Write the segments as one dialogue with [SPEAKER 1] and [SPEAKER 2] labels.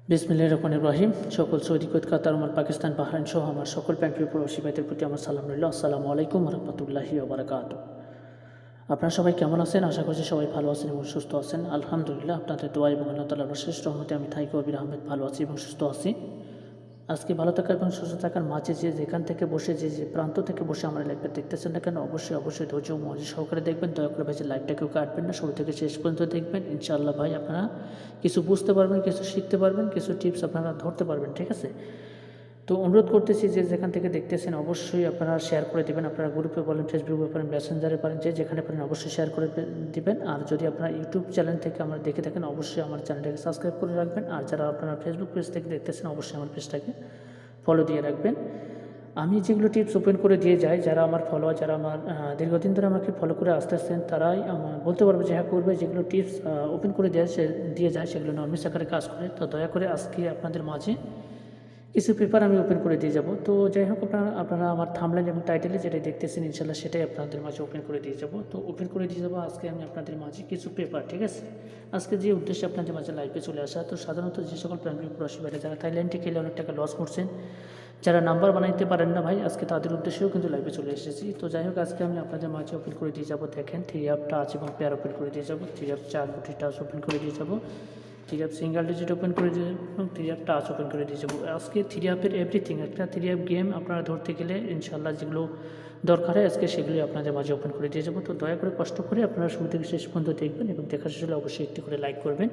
[SPEAKER 1] বিসমিল্লাহির রহমানির রহিম। সকল সৌদি, কুয়েত, কাতার, ওমান, পাকিস্তান, বাহরাইন সহ আমার সকল প্রাণপ্রিয় প্রবাসী ভাইদের প্রতি আমার সালাম রইল। আসসালামু আলাইকুম রহমতুল্লাহি ওয়া বারাকাতুহু। আপনারা সবাই কেমন আছেন? আশা করছি সবাই ভালো আছেন এবং সুস্থ আছেন। আলহামদুলিল্লাহ, আপনাদের দোয়া এবং আল্লাহ তাআলার অশেষ রহমতে আমি থাই কবির আহমেদ ভালো আছি এবং সুস্থ আছি। আজকে ভালো থাকা এবং সুস্থ থাকার মাঝে যেখান থেকে বসে যে প্রান্ত থেকে বসে আমার লাইভটা দেখতেছেন না কেন, অবশ্যই ধৈর্য ও মনোযোগ সহকারে দেখবেন। দয়া করে ভাই যে লাইভটাকেও কাটবেন না, শুরু থেকে শেষ পর্যন্ত দেখবেন। ইনশাআল্লাহ ভাই আপনারা কিছু বুঝতে পারবেন, কিছু শিখতে পারবেন, কিছু টিপস আপনারা ধরতে পারবেন। ঠিক আছে? তো অনুরোধ করতেছি যে যেখান থেকে দেখতেছেন অবশ্যই আপনারা শেয়ার করে দেবেন। আপনারা গ্রুপে বলেন, ফেসবুকে পারেন, মেসেঞ্জারে পারেন, যেখানে পারেন অবশ্যই শেয়ার করে দিবেন। আর যদি আপনারা ইউটিউব চ্যানেল থেকে আমরা দেখে থাকেন অবশ্যই আমার চ্যানেলটাকে সাবস্ক্রাইব করে রাখবেন। আর যারা আপনারা ফেসবুক পেজ থেকে দেখতেছেন অবশ্যই আমার পেজটাকে ফলো দিয়ে রাখবেন। আমি যেগুলো টিপস ওপেন করে দিয়ে যাই, যারা আমার ফলোয়ার, যারা আমার দীর্ঘদিন ধরে আমাকে ফলো করে আসতেছেন তারাই বলতে পারবে যে হ্যাঁ করবে। যেগুলো টিপস ওপেন করে দিয়ে যায় সেগুলো নর্মাল আকারে কাজ করে। তো দয়া করে আজকে আপনাদের মাঝে কিছু পেপার আমি ওপেন করে দিয়ে যাব। তো যাই হোক, আপনারা আমার থাম্বনেল এবং টাইটেলে যেটাই দেখতেছেন ইনশাল্লাহ সেটাই আপনাদের মাঝে ওপেন করে দিয়ে যাব। তো ওপেন করে দিয়ে যাবো আজকে আমি আপনাদের মাঝে কিছু পেপার। ঠিক আছে? আজকে যে উদ্দেশ্যে আপনাদের মাঝে লাইভে চলে আসা, তো সাধারণত যে সকল প্রাণপ্রিয় প্রবাসী ভাইরা যারা থাইল্যান্ডে খেলে অনেক টাকা লস করছেন, যারা নাম্বার বানাইতে পারেন না ভাই, আজকে তাদের উদ্দেশ্যেও কিন্তু লাইভে চলে এসেছি। তো যাই হোক, আজকে আমি আপনাদের মাঝে ওপেন করে দিয়ে যাবো। দেখেন, 3 টাচ এবং পেয়ার ওপেন করে দিয়ে যাবো। 3 4 বুটি টাচ ওপেন করে দিয়ে যাবো। 3 সিঙ্গেল ডিজিট ওপেন করে দিয়ে যাবো এবং 3 টাচ ওপেন করে দিয়ে যাবো। আজকে 3 এভরিথিং, একটা 3 গেম আপনারা ধরতে গেলে ইনশাল্লাহ যেগুলো দরকার হয় আজকে সেগুলি আপনাদের মাঝে ওপেন করে দিয়ে যাবো। তো দয়া করে কষ্ট করে আপনারা শুরু থেকে শেষ পর্যন্ত দেখবেন এবং দেখা শেষ হলে অবশ্যই একটি করে লাইক করবেন।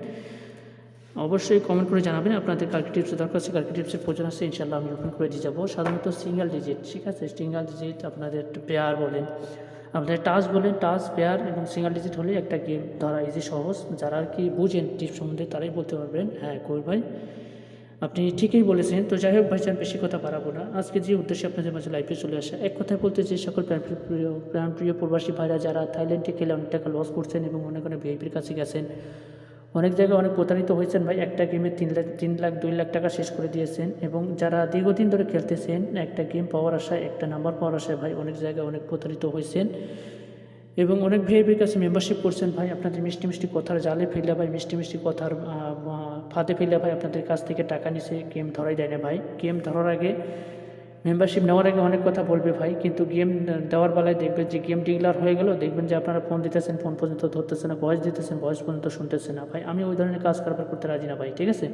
[SPEAKER 1] অবশ্যই কমেন্ট করে জানাবেন আপনাদের কালকে টিপসের দরকার আছে, কালকে টিপসের প্রয়োজন আছে। ইনশাল্লাহ আমি ওপেন করে দিয়ে যাবো। সাধারণত সিঙ্গেল ডিজিট, ঠিক আছে, সিঙ্গেল ডিজিট আপনাদের পেয়ার বলেন, আপনাদের টাচ বলেন, টাচ পেয়ার এবং সিঙ্গেল ডিজিট হলে একটা গেম ধরা ইজি, সহজ। যারা আর কি বুঝেন টিপস সম্বন্ধে তারাই বলতে পারবেন হ্যাঁ কই ভাই আপনি ঠিকই বলেছেন। তো যাই হোক ভাইজান, বেশি কথা বাড়াবো না। আজকে যে উদ্দেশ্যে আপনাদের মাঝে লাইভে চলে আসা, এক কথায় বলতে যে সকল প্রাণপ্রিয় প্রবাসী ভাইরা যারা থাইল্যান্ডে খেলে অনেক টাকা লস করছেন এবং অনেক ভিআইপির কাছে গেছেন, অনেক জায়গায় অনেক প্রতারিত হয়েছেন ভাই। একটা গেমে 3 লাখ 2 লাখ টাকা শেষ করে দিয়েছেন এবং যারা দীর্ঘদিন ধরে খেলতেছেন একটা গেম পাওয়ার আশায়, একটা নাম্বার পাওয়ার আশায় ভাই অনেক জায়গায় অনেক প্রতারিত হয়েছেন এবং অনেক ভিআইপির কাছে মেম্বারশিপ করছেন ভাই। আপনাদের মিষ্টি কথার জালে ফেলে ভাই, মিষ্টি কথার ফাঁদে ফেলে ভাই আপনাদের কাছ থেকে টাকা নিছে, গেম ধরাই দেয় না ভাই। গেম ধরার আগে, মেম্বারশিপ নেওয়ার আগে অনেক কথা বলবে ভাই, কিন্তু গেম দেওয়ার বেলায় দেখবেন যে গেম ডিক্লার হয়ে গেল, দেখবেন যে আপনারা ফোন দিতেছেন, ফোন পর্যন্ত ধরতেছে না, ভয়েস দিতেছেন, ভয়েস পর্যন্ত শুনতেছে না ভাই। আমি ওই ধরনের কাজ কারবার করতে রাজি না ভাই। ঠিক আছে?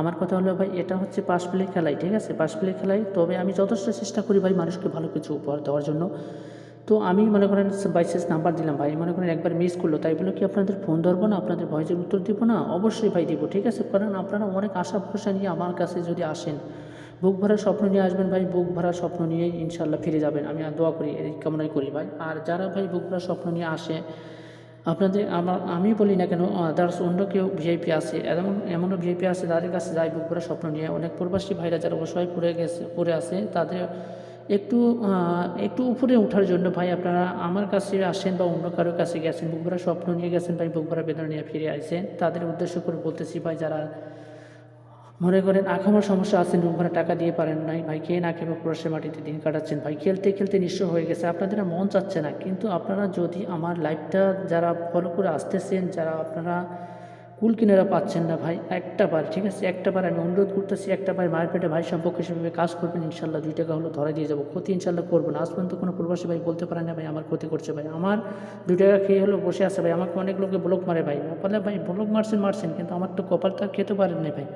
[SPEAKER 1] আমার কথা হলো ভাই, এটা হচ্ছে পাস প্লে খেলাই। ঠিক আছে? পাস প্লে খেলাই। তবে আমি যথেষ্ট চেষ্টা করি ভাই মানুষকে ভালো কিছু উপহার দেওয়ার জন্য। তো আমি মনে করেন বাইশেষ নাম্বার দিলাম ভাই, মনে করেন একবার মিস করলো, তাই বলে কি আপনাদের ফোন ধরবো না, আপনাদের ভয়েসের উত্তর দিব না? অবশ্যই ভাই দিব। ঠিক আছে? কারণ আপনারা অনেক আশা ভরসা নিয়ে আমার কাছে যদি আসেন, বুক ভরার স্বপ্ন নিয়ে আসবেন ভাই, বুক ভরার স্বপ্ন নিয়েই ইনশাল্লাহ ফিরে যাবেন। আমি দোয়া করি, এই কামনাই করি ভাই। আর যারা ভাই বুক ভরার স্বপ্ন নিয়ে আসে আপনাদের, আমি বলি না কেন, আদার্স অন্য কেউ ভিআইপি আছে, এমনও ভিআইপি আছে তাদের কাছে যায় বুক ভরার স্বপ্ন নিয়ে। অনেক প্রবাসী ভাইরা যারা অসহায় পড়ে আছে তাদের একটু উপরে ওঠার জন্য ভাই আপনারা আমার কাছে আসেন বা অন্য কারোর কাছে গেছেন, বুক ভরা স্বপ্ন নিয়ে গেছেন ভাই, বুক ভরা বেদনা নিয়ে ফিরে আসেন। তাদের উদ্দেশ্য করে বলতেছি ভাই, যারা মনে করেন আখামার সমস্যা আছেন, বুক ভরা টাকা দিয়ে পারেন নাই ভাই, খেয়ে না খেয়ে প্রবাসের মাটিতে দিন কাটাচ্ছেন ভাই, খেলতে খেলতে নিঃস্ব হয়ে গেছে, আপনাদের আর মন চাচ্ছে না। কিন্তু আপনারা যদি আমার লাইভটা যারা ফলো করে আসতেছেন, যারা আপনারা কুল কিনারা পাচ্ছেন না ভাই, একটা বার, ঠিক আছে, একটা বার আমি অনুরোধ করতেছি, একটা বার মায়ের পেটে ভাই সম্পর্কে সেভাবে কাজ করবেন। ইনশাল্লাহ 2 টাকা হলো ধরা দিয়ে যাবো, ক্ষতি ইনশাল্লাহ করবো না। আজ পর্যন্ত কোনো প্রবাসী ভাই বলতে পারে না ভাই আমার ক্ষতি করছে ভাই, আমার 2 টাকা খেয়ে হলো বসে আছে ভাই। আমাকে অনেক লোকে ব্লক মারে ভাই, বলে ভাই ব্লক মারছেন, কিন্তু আমার তো কপালটা খেতে পারেন না ভাই।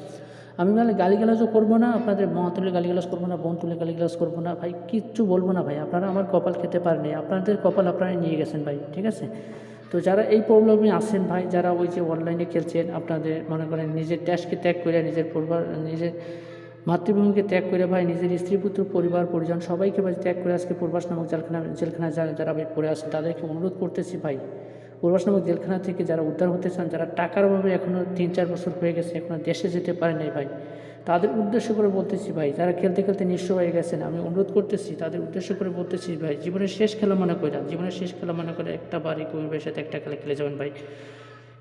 [SPEAKER 1] আমি বলে গালিগালাজও করবো না, আপনাদের মা তুলে গালিগালাজ করবো না, বোন তুলে গালিগালাজ করবো না ভাই, কিচ্ছু বলবো না ভাই। আপনারা আমার কপাল খেতে পারেনি, আপনাদের কপাল আপনারা নিয়ে গেছেন ভাই। ঠিক আছে? তো যারা এই প্রবলেমে আসেন ভাই, যারা ওই যে অনলাইনে খেলছেন, আপনাদের মনে করেন নিজের দেশকে ত্যাগ করে, নিজের পরিবার, নিজের মাতৃভূমিকে ত্যাগ করে ভাই, নিজের স্ত্রী পুত্র পরিবার পরিজন সবাইকে ভাই ত্যাগ করে আজকে প্রবাস নামক জেলখানায় যারা ভাই পড়ে আসেন, তাদেরকে অনুরোধ করতেছি ভাই, প্রবাস নামক জেলখানা থেকে যারা উদ্ধার হতে চান, যারা টাকার অভাবে এখনও 3-4 বছর হয়ে গেছে এখনও দেশে যেতে পারে নাই ভাই, তাদের উদ্দেশ্য করে বলতেছি ভাই, যারা খেলতে খেলতে নিঃস্ব হয়ে গেছেন, আমি অনুরোধ করতেছি, তাদের উদ্দেশ্য করে বলতেছি ভাই, জীবনের শেষ খেলা মনে করে, একটা বাড়ি কুমিরের সাথে একটা খেলা খেলে যাবেন ভাই।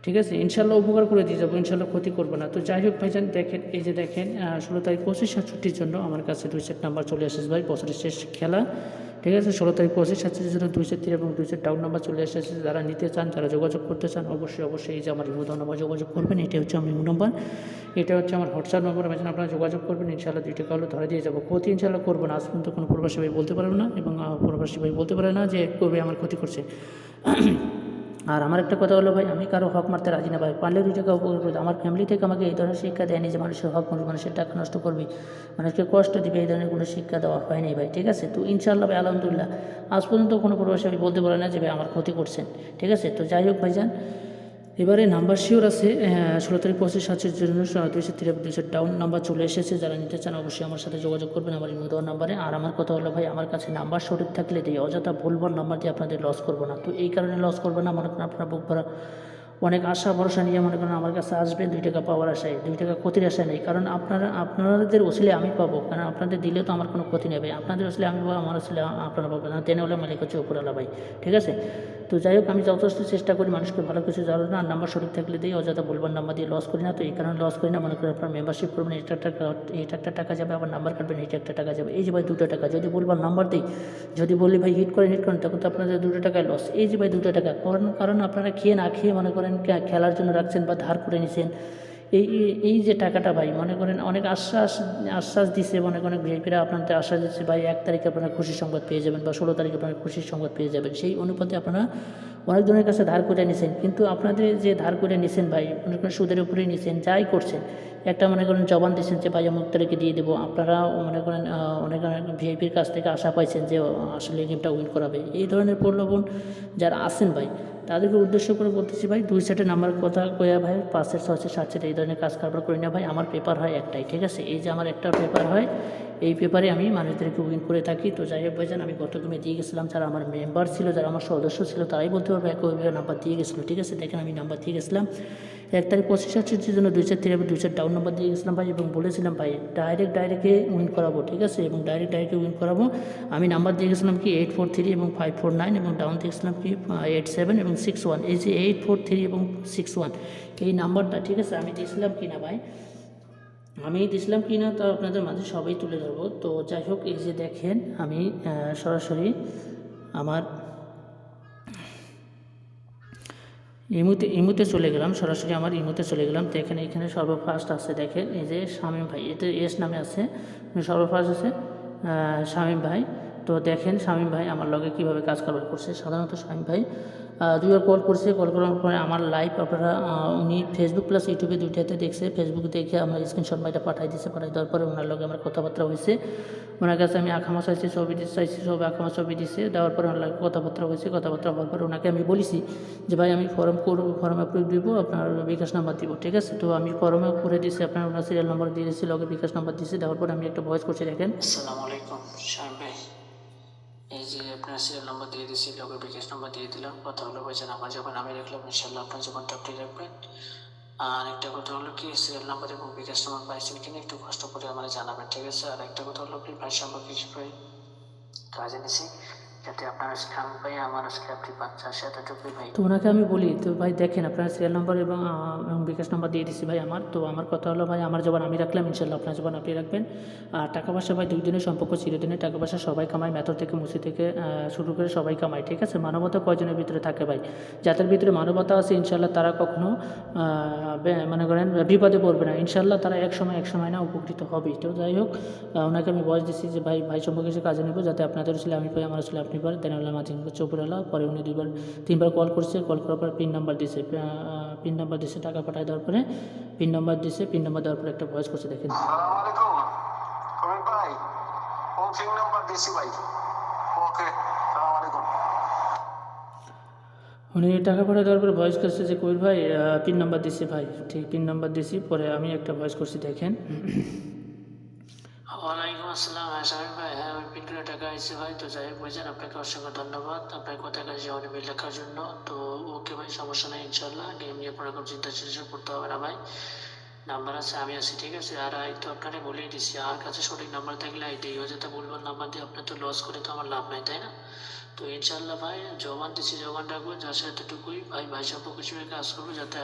[SPEAKER 1] ঠিক আছে? ইনশাল্লাহ উপকার করে দিয়ে যাবো, ইনশাল্লাহ ক্ষতি করবো না। তো যাই হোক ভাইজান, দেখেন এই যে দেখেন 16 তারিখ 25-67 জন্য আমার কাছে 2 সেট নাম্বার চলে এসেছে ভাই, বছরের শেষ খেলা। ঠিক আছে? 16 তারিখ 25-67 জন্য 2 সেট 3 এবং 2 সেট ডাউন নাম্বার চলে এসেছে। যারা নিতে চান, যারা যোগাযোগ করতে চান, অবশ্যই এই যে আমার ইমো নাম্বার যোগাযোগ করবেন। এটি হচ্ছে আমার ইমো নাম্বার, এটা হচ্ছে আমার হোয়াটসঅ্যাপ নম্বর, ভাইজান আপনারা যোগাযোগ করবেন, ইনশাআল্লাহ 2 টাকা হলে ধরে দিয়ে যাবো। ক্ষতি ইনশাআল্লাহ করবো না, আজ পর্যন্ত কোনো প্রবাসী ভাই বলতে পারবে না, এবং প্রবাসী ভাই বলতে পারে না যে কবে আমার ক্ষতি করছে। আর আমার একটা কথা হলো ভাই, আমি কারো হক মারতে রাজি না ভাই, পারলে 2 টাকা উপকার করবে। আমার ফ্যামিলি থেকে আমাকে এই ধরনের শিক্ষা দেয়নি যে মানুষের হক মারবে, মানুষের টাকা নষ্ট করবে, মানুষকে কষ্ট দিবে, এই ধরনের কোনো শিক্ষা দেওয়া হয়নি ভাই, ঠিক আছে। তো ইনশাআল্লাহ ভাই আলহামদুলিল্লাহ আজ পর্যন্ত কোনো প্রবাসী ভাই বলতে পারে না যে ভাই আমার ক্ষতি করছেন, ঠিক আছে। তো যাই হোক ভাইজান, এবারে নাম্বার শিওর আছে 16 তারিখ 25/7 জন্য 200 ডাউন নাম্বার চলে এসেছে। যারা নিতে চান অবশ্যই আমার সাথে যোগাযোগ করবেন আমার ইমো দেওয়ার নাম্বারে। আর আমার কথা হলো ভাই, আমার কাছে নাম্বার সঠিক থাকলে দিই, অযথা ভুলবার নাম্বার দিয়ে আপনাদের লস করবো না। তো এই কারণে লস করবো না, মনে করেন আপনারা বুক ভরা অনেক আশা ভরসা নিয়ে মনে করেন আমার কাছে আসবেন 2 টাকা পাওয়ার আশায়, 2 টাকা ক্ষতির আশায় নেই। কারণ আপনাদের ওসিলে আমি পাবো, কারণ আপনাদের দিলে তো আমার কোনো ক্ষতি নেই ভাই, আপনাদের ওসিলে আমি পাবো, আমার ওসিলে আপনারা পাবেন না, তেনে হলে মালিক হচ্ছে উপরওয়ালা ভাই, ঠিক আছে। তো যাই হোক, আমি যথেষ্ট চেষ্টা করি মানুষকে ভালো কিছু জানো না, আর নাম্বার সঠিক থাকলে দিই, অযথা বলবার নাম্বার দিয়ে লস করি না। তো এই কারণে লস করি না, মনে করেন আপনার মেম্বারশিপ করবেন, এটা একটা টাকা যাবে, আবার নাম্বার কাটবেন, এটা একটা টাকা যাবে, এই যে ভাই 2 টাকা। যদি বলবার নাম্বার দিই, যদি বলি ভাই হিট করেন তখন তো আপনাদের 2 টাকায় লস, এই যে ভাই 2 টাকা। কারণ আপনারা খেয়ে না খেয়ে মনে করেন খেলার জন্য রাখছেন বা ধার করে নিছেন, এই যে টাকাটা ভাই মনে করেন অনেক আশ্বাস দিছে, মনে করেন ভিআইপিরা আপনাদের আশ্বাস দিচ্ছে ভাই 1 তারিখে আপনারা খুশির সংবাদ পেয়ে যাবেন বা 16 তারিখে আপনারা খুশির সংবাদ পেয়ে যাবেন, সেই অনুপাতে আপনারা অনেক জনের কাছে ধার করে নিছেন। কিন্তু আপনাদের যে ধার করে নিছেন ভাই, মনে করেন সুদের উপরেই নিছেন, যাই করছেন, একটা মনে করেন জবান দিচ্ছেন যে ভাই অমুক তারিখে দিয়ে দেবো, আপনারা মনে করেন অনেক ভিআইপির কাছ থেকে আশা পাইছেন যে আসলে গেমটা উইন করাবে। এই ধরনের প্রলোভন যারা আছেন ভাই, তাদেরকে উদ্দেশ্য করে বলতেছি ভাই, 2 সেটের নাম্বার কথা কয়া ভাই 5 সেট 6 সেট 7 সেট এই ধরনের কাজ কারবার করি না ভাই। আমার পেপার হয় একটাই, ঠিক আছে। এই যে আমার একটা পেপার হয়, এই পেপারে আমি মানুষদেরকে উইন করে থাকি। তো যাই হোক ভাইজান, আমি গত গেমে দিয়ে গেছিলাম, যারা আমার মেম্বার ছিল, যারা আমার সদস্য ছিল, তারাই বলতে পারবে একইভাবে নাম্বার দিয়ে গেছিলো, ঠিক আছে। দেখেন আমি নাম্বার দিয়ে গেছিলাম 1 তারিখ 25/7 জন্য 2 সেট 3 2 সেট ডাউন নাম্বার দিয়ে গেছিলাম ভাই, এবং বলেছিলাম ভাই ডাইরেক্টে উইন করাবো, ঠিক আছে, এবং ডাইরেক্টে উইন করাবো। আমি নাম্বার দিয়ে গেছিলাম কি 843 এবং 549, এবং ডাউন দিয়ে গেছিলাম কি 87 এবং 61। এই যে 843 এবং 61 এই নাম্বারটা, ঠিক আছে, আমি দিয়েছিলাম কি না ভাই, আমি দিয়েছিলাম কি না তা আপনাদের মাঝে সবাই তুলে ধরবো। তো যাই হোক, এই যে দেখেন আমি সরাসরি আমার ইমুতে চলে গেলাম, সরাসরি আমার ইমুতে চলে গেলাম। দেখেন এখানে সর্বফার্স্ট আছে, দেখেন এই যে শামীম ভাই, এটা এস নামে আছে, সর্বফার্স্ট আছে শামীম ভাই। তো দেখেন শামীম ভাই আমার লগে কীভাবে কাজ কারবার করছে। সাধারণত শামীম ভাই 2 বার কল করছে, কল করার পরে আমার লাইভ আপনারা উনি ফেসবুক প্লাস ইউটিউবে 2টাতে দেখছে। ফেসবুক দেখে আমার স্ক্রিনশট ভাইটা পাঠাই দেওয়ার পরে ওনার লগে আমার কথাবার্তা হয়েছে। ওনার কাছে আমি আখামা চাইছি, ছবি দিতে চাইছি, সব আখামা ছবি দিছে, দেওয়ার পরে ওনার লগে কথাবার্তা হয়েছে। কথাবার্তা হওয়ার পরে ওনাকে আমি বলেছি যে ভাই আমি ফর্ম করবো, ফর্ম অ্যাপ্রুভ দিব, আপনার বিকাশ নাম্বার দিব, ঠিক আছে। তো আমি ফর্মে করে দিয়েছি, আপনার ওনার সিরিয়াল নাম্বার দিয়ে দিয়েছি, লগে বিকাশ নাম্বার দিয়েছি। দেওয়ার পরে আমি একটা ভয়েস করছি, দেখেন। আসসালামু আলাইকুম শামীম ভাই, এই যে আপনার সিরিয়াল নাম্বার দিয়ে দিয়েছি, লগে বিকাশ নাম্বার দিয়ে দিলাম। কথা হলো ভাইজান আমার যখন আমি রাখলাম, ইনশাল্লাহ আপনার জীবনটা আপনি রাখবেন। আর একটা কথা হলো কি, সিরিয়াল নাম্বার এবং বিকাশ নাম্বার পাইছেন কিনা একটু কষ্ট করে আমার জানাবেন, ঠিক আছে। আর একটা কথা হলো কি, ভাই সম্পর্কে কিছু ভাই কাজে নিছি, যাতে আপনার স্ক্যাম পাই আমার স্ক্যাপটি বাচ্চা আসে, এতটুকুই ভাই। তো ওনাকে আমি বলি, তো ভাই দেখেন আপনার সিরিয়াল নাম্বার এবং বিকাশ নাম্বার দিয়ে দিচ্ছি ভাই আমার। তো আমার কথা হলো ভাই, আমার জবান আমি রাখলাম, ইনশাল্লাহ আপনার জবান আপনি রাখবেন। আর টাকা পয়সা ভাই 2 দিনের সম্পর্ক, চিরদিনের টাকা পয়সা সবাই কামায়, মেথর থেকে মুসি থেকে শুরু করে সবাই কামায়, ঠিক আছে। মানবতা কয়জনের ভিতরে থাকে ভাই, যাদের ভিতরে মানবতা আছে ইনশাল্লাহ তারা কখনো মনে করেন বিপদে পড়বে না, ইনশাল্লাহ তারা এক সময় না উপকৃত হবেই। তো যাই হোক, ওনাকে আমি বয়স দিচ্ছি যে ভাই সম্পর্কে সে কাজে নেব, যাতে আপনাদের ছিল আমি পাই, আমার ছিল আপনি পাই। দেন আল্লাহ মাঝে চোপড়ালা পরে উনি 3বার কল করছে, কল করার পর পিন নাম্বার দিছে, টাকা পাঠায় দেওয়ার পরে পিন নাম্বার দিছে, পিন নাম্বার দেওয়ার পরে একটা ভয়েস করছে, দেখেন। উনি টাকা পাঠিয়ে দেওয়ার পরে ভয়েস করছে যে কবির ভাই পিন নাম্বার দিছি ভাই, ঠিক পিন নাম্বার দিছি। পরে আমি একটা ভয়েস করছি, দেখেন। ওয়ালাইকুম আসসালাম, হ্যাঁ শামীম ভাই, হ্যাঁ ওই পিনগুলো টাকা আসছে ভাই। তো যাই হোক ভাইজান, আপনাকে অসংখ্য ধন্যবাদ আপনার কথা কাজে অনেক লেখার জন্য। তো ওকে ভাই, সমস্যা নেই, ইনশাল্লাহ গেম নিয়ে কোনো রকম চিন্তা করতে হবে না ভাই, নাম্বার আছে, আমি আছি, ঠিক আছে। আর এই তো আপনাকে বলেই দিচ্ছি, আর কাছে সঠিক নাম্বার থাকলে এই যেটা বলবার নাম্বার দিয়ে আপনার তো লস করে তো আমার লাভ নাই, তাই না। তো ইনশাল্লাহ ভাই জবান দিচ্ছি, জবান রাখবো, যার সাথে এতটুকুই ভাই, ভাই সম্পর্ক হিসেবে কাজ করবো, যাতে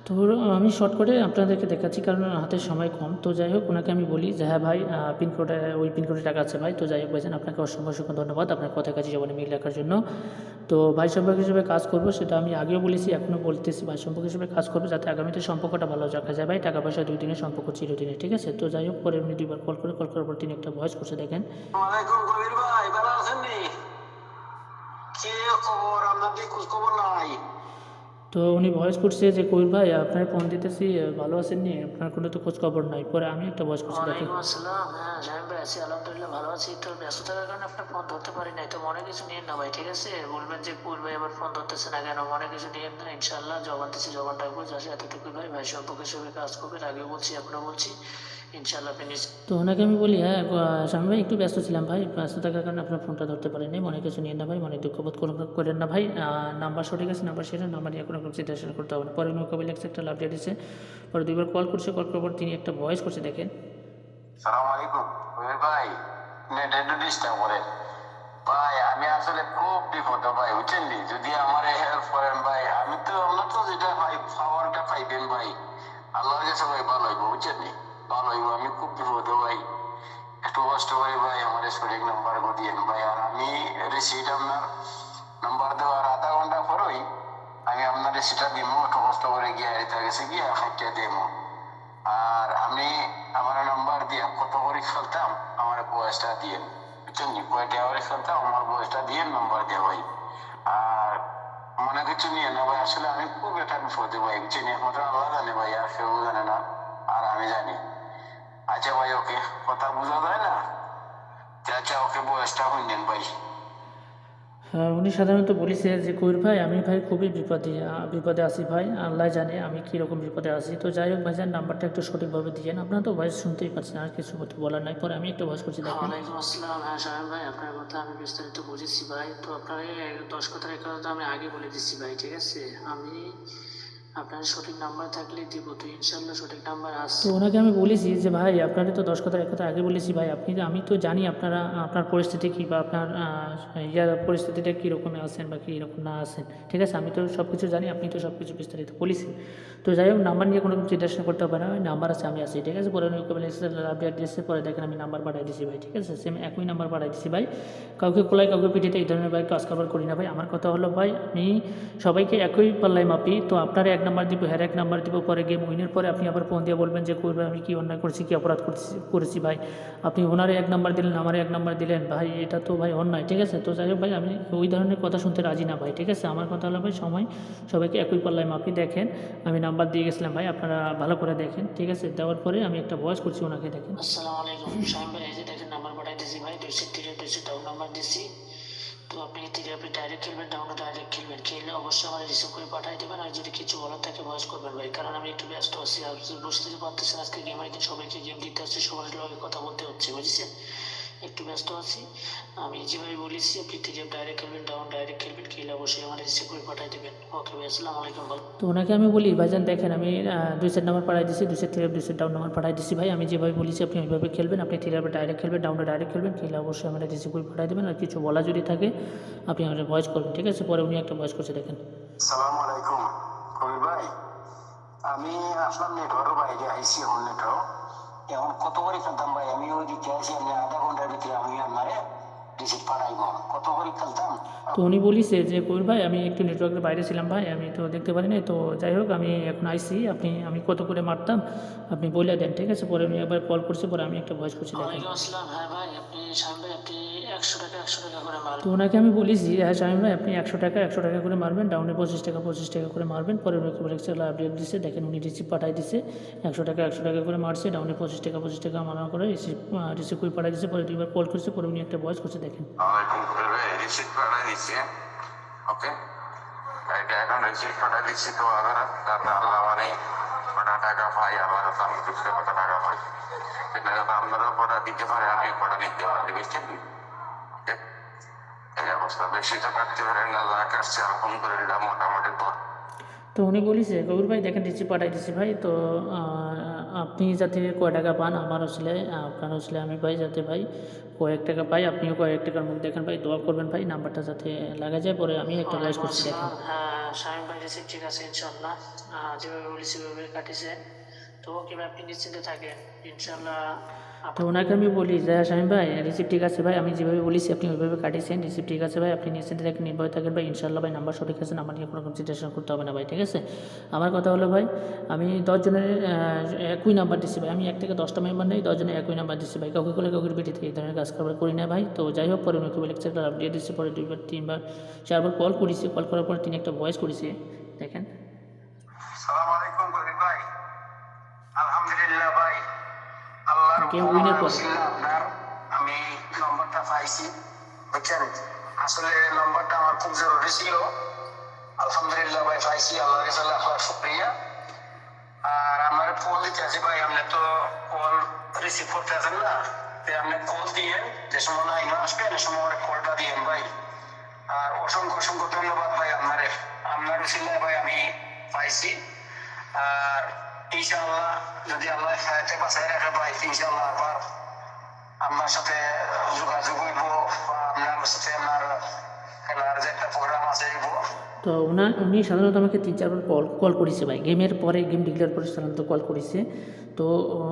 [SPEAKER 1] তো আমি শর্ট করে আপনাদেরকে দেখাচ্ছি, কারণ হাতে সময় কম। তো যাই হোক, ওনাকে আমি বলি যে হ্যাঁ ভাই, পিনকোডে ওই পিনকোডে টাকা আছে ভাই। তো যাই হোক ভাইজান, আপনাকে অসংখ্য অসংখ্য ধন্যবাদ আপনার কথার কাছে জবানে মিল রাখার জন্য। তো ভাই সম্পর্ক হিসেবে কাজ করব, সেটা আমি আগেও বলেছি, এখনও বলতেছি, ভাই সম্পর্ক হিসেবে কাজ করবো যাতে আগামীতে সম্পর্কটা ভালো রাখা যায় ভাই। টাকা পয়সা 2 দিনের সম্পর্ক চিরদিনের, ঠিক আছে? তো যাই হোক, পরে উনি 2বার কল করার পর তিনি একটা ভয়েস করছে, দেখেন।
[SPEAKER 2] ওয়ালাইকুম কবির ভাই, ভালো আছেন নি? কি খবর? আপনার কি খোঁজ খবর নাই?
[SPEAKER 1] তো উনি ভয়েস করছে যে কবির ভাই, আপনার ফোন দিতেছি, ভালো আছেন নি? আপনার কোনো তো খোঁজ খবর নাই। পরে আমি একটা ভয়েস করছি, দেখেন।
[SPEAKER 3] ওয়ালাইকুম আসসালাম। হ্যাঁ সাহেব ভাই, আছি আলহামদুলিল্লাহ ভালো আছি। তো ব্যস্ত থাকার কারণে আপনার ফোন ধরতে পারি নাই। তো মনে কিছু নিয়েন না ভাই, ঠিক আছে? বলবেন যে কবির ভাই আবার ফোন ধরতেছে না কেন, মনে কিছু নিয়েন না। ইনশাল্লাহ জবান দিচ্ছি, জবান রাখবো। যা এতটুকুই ভাই, ভাই সম্পর্কে হিসেবে কাজ করবেন, আগেও বলছি এখনো বলছি। ইনশাল্লাহ আপনি
[SPEAKER 1] তো ওনাকে আমি বলি, হ্যাঁ স্বামী ভাই, একটু ব্যস্ত ছিলাম ভাই, ব্যস্ত থাকার কারণে আপনার ফোনটা ধরতে পারিনি, মনে কিছু নিয়েন না ভাই, মনে দুঃখবোধ করেন না ভাই। নাম্বার সঠিক আছে, নাম্বার সেটা, নাম্বার নিয়ে কোনো চিন্তা করতে হবে না। পরে উনি কবে লেগছে একটা লাভ দিয়ে দিচ্ছে, পরে 2বার কল করছে, কল করার পর তিনি একটা ভয়েস করছে, দেখেন।
[SPEAKER 2] সালাম আলাইকুম কবির ভাই, নেট একটু ডিস্টার্ব করেন ভাই। আমি আসলে খুব বিপদ ভাই, বুঝছেন নি? যদি আমার হেল্প করেন ভাই, আমি তো আমরা তো যেটা ভাই পাওয়ারটা পাইবেন ভাই, আল্লাহর কাছে ভাই ভালো হইব, বুঝছেন নি? ভালো হইব। আমি খুব বিপদ ভাই, একটু কষ্ট করে ভাই আমার সঠিক নাম্বার দিয়েন ভাই। আর আমি রিসিট আপনার নাম্বার দেওয়ার আধা ঘন্টা পরই আমি আপনার রিসিটটা দিব, একটু কষ্ট করে গিয়ে তার কাছে গিয়ে হাইটটা দেব। আর আমি আমার নাম্বার দিয়ে কত করে খেলতাম আমার বয়সটা দিয়ে, বুঝছেন নি? কয়টা করে খেলতাম আমার বয়সটা দিয়ে নাম্বার দিয়ে ভাই। আর মনে কিছু নিয়ে না ভাই, আসলে আমি খুব একটা বিপদে ভাই, বুঝছেন? একমাত্র আল্লাহ জানে ভাই, আর কেউ জানে না, আর আমি জানি। আচ্ছা ভাই, ওকে, কথা বোঝা যায় না? আচ্ছা ওকে, বয়সটা হইলেন ভাই।
[SPEAKER 1] উনি সাধারণত বলেছে যে কবির ভাই, আমি ভাই খুবই বিপদে আছি ভাই, আল্লাহ জানে আমি কীরকম বিপদে আছি। তো যাই হোক ভাইজান, নাম্বারটা একটু সঠিকভাবে দিয়েন। আপনারা তো ভয়েস শুনতেই পাচ্ছেন, আর কিছু বলার নাই। পরে আমি একটা ভয়েস করছি, দেখেন।
[SPEAKER 3] ওয়ালাইকুম আসসালাম। হ্যাঁ সাহেব ভাই, আপনার কথা আমি বিস্তারিত বুঝেছি ভাই। তো আপনার 10 কথার 1 কথা আমি আগে বলে দিচ্ছি ভাই, ঠিক আছে? আমি আপনার সঠিক নাম্বার থাকলে দিব, তো ইনশাল্লাহ সঠিক নাম্বার
[SPEAKER 1] তো
[SPEAKER 3] আসছে।
[SPEAKER 1] ওনাকে আমি বলেছি যে ভাই, আপনারা তো 10 কথার 1 কথা আগে বলেছি ভাই, আমি তো জানি আপনার পরিস্থিতি কী, বা আপনার পরিস্থিতিটা কীরকমে আছেন বা কীরকম না আছেন, ঠিক আছে? আমি তো সব কিছু জানি, আপনি তো সব কিছু বিস্তারিত বলেছেন। তো যাই হোক, নাম্বার নিয়ে কোনো চিন্তা করতে হবে না, ওই নাম্বার আছে, আমি আছি, ঠিক আছে? পরে উনি কবে আপডেট দিয়েছে, পরে দেখেন আমি নাম্বার পাঠিয়ে দিচ্ছি ভাই, ঠিক আছে? সেম একই নাম্বার পাঠিয়ে দিচ্ছি ভাই। কাউকে কোলায় কাউকে পিঠিতে এই ধরনের ভাই কাজ কারবার করি না ভাই। আমার কথা হলো ভাই, আমি সবাইকে একই পাল্লায় মাপি। তো আপনার 1 নাম্বার দিব, হ্যাঁ 1 নাম্বার দিব, পরে গেম উইনের পরে আপনি আবার ফোন দিয়ে বলবেন যে করবে আমি কি অন্যায় করেছি, কি অপরাধ করেছি ভাই। আপনি ওনারে 1 নাম্বার দিলেন, আমার 1 নাম্বার দিলেন ভাই, এটা তো ভাই অন্যায়, ঠিক আছে? তো যাই হোক ভাই, আমি ওই ধরনের কথা শুনতে রাজি না ভাই, ঠিক আছে? আমার কথা হলো ভাই, সবাইকে একই পাল্লায় মাপি। দেখেন আমি নাম্বার দিয়ে গেছিলাম ভাই, আপনারা ভালো করে দেখেন, ঠিক আছে? দেওয়ার পরে আমি একটা ভয়েস করছি ওনাকে, দেখেন।
[SPEAKER 3] আসসালামু আলাইকুম সাহেব ভাই, এই যে দেখেন নাম্বার পাঠাই দিয়েছি ভাই, 203 ডাউন নাম্বার দিচ্ছি। তো আপনি আপনি ডাইরেক্ট খেলবেন, ডাউনে ডাইরেক্ট খেলবেন, খেলে অবশ্যই আমার রিসিভ করে পাঠিয়ে দেবেন। আর যদি কিছু বলার থাকে ভয়েস করবেন ভাই, কারণ আমি একটু ব্যস্ত আছি। আর বসতে পারতেছেন, আজকে গেমের দিন, সবাইকে গেম দিতে হচ্ছে, সবার লগে কথা বলতে হচ্ছে, বুঝেছেন? একটু ব্যস্ত আছি। আমি যেভাবে বলেছি আপনি ডাইরেক্ট খেলবেন, ডাউন ডাইরেক্ট খেলবেন, খেলে অবশ্যই আমার রিসিভ করে পাঠিয়ে দেবেন। ওকে ভাই, আসসালামু আলাইকুম।
[SPEAKER 1] তো ওনাকে আমি বলি, ভাইজান দেখেন, আমি 2 সেট নাম্বার পাঠিয়ে দিচ্ছি, 2 সেট 2 সেট ডাউন নাম্বার পাঠিয়ে দিচ্ছি ভাই। আমি যেভাবে বলেছি আপনি ওইভাবে খেলবেন, আপনি থ্রি ডাইরেক্ট খেলবেন, ডাউনে ডাইরেক্ট খেলবেন, খেলে অবশ্যই আমার রিসিভ করে পাঠিয়ে দেবেন। আর কিছু বলা যদি থাকে আপনি আমার ভয়েস করবেন, ঠিক আছে? পরে উনি একটা ভয়েস করছে, দেখেন।
[SPEAKER 2] সালাম আলাইকুম কবির ভাই, আমি আসলাম নেটওয়ার্কের বাইরে আইসি, এখন নেটওয়ার্ক এখন কত করে খেলতাম ভাই? আমি ওই দিতে আছি, আমি আধা ঘন্টার ভিতরে আমি আপনারে রিসিভ পাঠাইব। কত করে খেলতাম?
[SPEAKER 1] তো উনি বলিছে যে কবির ভাই, আমি একটু নেটওয়ার্কের বাইরে ছিলাম ভাই, আমি তো দেখতে পারি নাই। তো যাই হোক, আমি এখন আইসি, আমি কত করে মারতাম আপনি বলে দেন, ঠিক আছে? পরে উনি একবার কল করছে, পরে আমি একটা ভয়েস করছি, দেখেন।
[SPEAKER 3] ওয়ালাইকুম আসসালাম। হ্যাঁ ভাই, আপনি সাহেব ভাই, আপনি 100 টাকা করে মারবেন।
[SPEAKER 1] তো ওনাকে আমি বলেছি, হ্যাঁ শামীম ভাই, আপনি 100 টাকা করে মারবেন, ডাউনে 25 টাকা করে মারবেন। পরে উনি আপডেট দিচ্ছে, দেখেন উনি রিসিভ পাঠাই দিচ্ছে, 100 টাকা করে মারছে, ডাউনে 25 টাকা মারা করে রিসিভ করে পাঠাই দিচ্ছে। পরে 2বার কল করছে, পরে উনি একটা ভয়েস করছে, দেখেন।
[SPEAKER 2] ওয়ালাইকুম ভাই, রিসিভ পাঠাই দিচ্ছে। ওকে, এটা এখন রিসিভ পাঠাই দিচ্ছি। তো আবার আল্লাহ মানে কটা টাকা পাই, আল্লাহ আমি বুঝতে কত টাকা পাই, সেটা আপনারাও কটা দিতে পারে, আমি কটা নিতে পারি, বুঝছেন? ওকে, এই অবস্থা। বেশি তো কাটতে পারেন না, যা কাটছে আলহামদুলিল্লাহ মোটামুটি।
[SPEAKER 1] তো উনি বলিছে, কবির ভাই দেখেন রিসিভ পাঠাই দিচ্ছি ভাই। তো আপনি যাতে কয় টাকা পান আমার আসলে আপনার আসলে আমি ভাই যাতে ভাই কয়েক টাকা পাই, আপনিও কয়েক টাকার মধ্যে দেখেন ভাই, দোয়া করবেন ভাই নাম্বারটা যাতে লাগা যায়। পরে আমি একটা ভয়েস
[SPEAKER 3] ওয়ালাইকুম
[SPEAKER 1] করছি দেখেন।
[SPEAKER 3] আসসালাম। হ্যাঁ, শামীম ভাই রিসিভ ঠিক আছে ইনশাল্লাহ। যেভাবে বলেছি ওইভাবে কাটিছে। তো ওকে ভাই, আপনি নিশ্চিন্তে থাকেন ইনশাল্লাহ।
[SPEAKER 1] তো ওনাকে আমি বলি যে শামীম ভাই রিসিভ ঠিক আছে ভাই, আমি যেভাবে বলেছি আপনি ওইভাবে কাটিয়েছেন, রিসিভ ঠিক আছে ভাই, আপনি নিশ্চিন্তে থাকেন, নির্ভয় থাকেন ভাই, ইনশাল্লাহ ভাই নাম্বার সঠিক আছে, নাম্বার নিয়ে কোনো কনসিডারেশন করতে হবে না ভাই, ঠিক আছে। আমার কথা হলো ভাই, আমি 10 জনের একই নাম্বার দিচ্ছি ভাই, আমি 1 থেকে 10টা মেম্বার নেই, 10 জনের একই নাম্বার দিচ্ছি ভাই, কাউকে করলে কাউকে পিঠিতে এই ধরনের কাজ কারবার করি না ভাই। তো যাই হোক, পরে উনি লেকচারটা আপডেট দিচ্ছে, পরে 2বার 3বার 4বার কল করেছি, কল করার পর তিনি একটা ভয়েস করেছে দেখেন।
[SPEAKER 2] আসসালামু আলাইকুম কবির ভাই। আলহামদুলিল্লাহ ভাই, আল্লাহর
[SPEAKER 1] গেম উইনের পরে
[SPEAKER 2] উসিলা আপনার আমি নম্বরটা পাইছি, বুঝছেন। আসলে নম্বরটা আমার খুব জরুরি ছিল। আলহামদুলিল্লাহ ভাই পাইছি, আল্লাহর কাছে লাখ লাখ শুকরিয়া। আর আমার ফোন দিতে আছে ভাই, আপনি তো কল রিসিভ করতে আছেন না, তো আপনি কল দিয়ে যে সময় লাইনে আসবেন সে সময় কলটা দিয়েন ভাই। আর অসংখ্য অসংখ্য ধন্যবাদ ভাই আপনার, আপনার উসিলায় ভাই আমি পাইছি। আর ইনশাআল্লাহ যদি আল্লাহ হায়াতে বাঁচায় রাখে ভাই, ইনশাআল্লাহ আবার আপনার সাথে যোগাযোগ হইব, বা আপনার সাথে আমার খেলার যে একটা প্রোগ্রাম আছে হইব।
[SPEAKER 1] তো উনি সাধারণত আমাকে 3-4বার কল করেছে ভাই, গেমের পরে, গেম ডিক্লেয়ার পরে সাধারণত কল করেছে। তো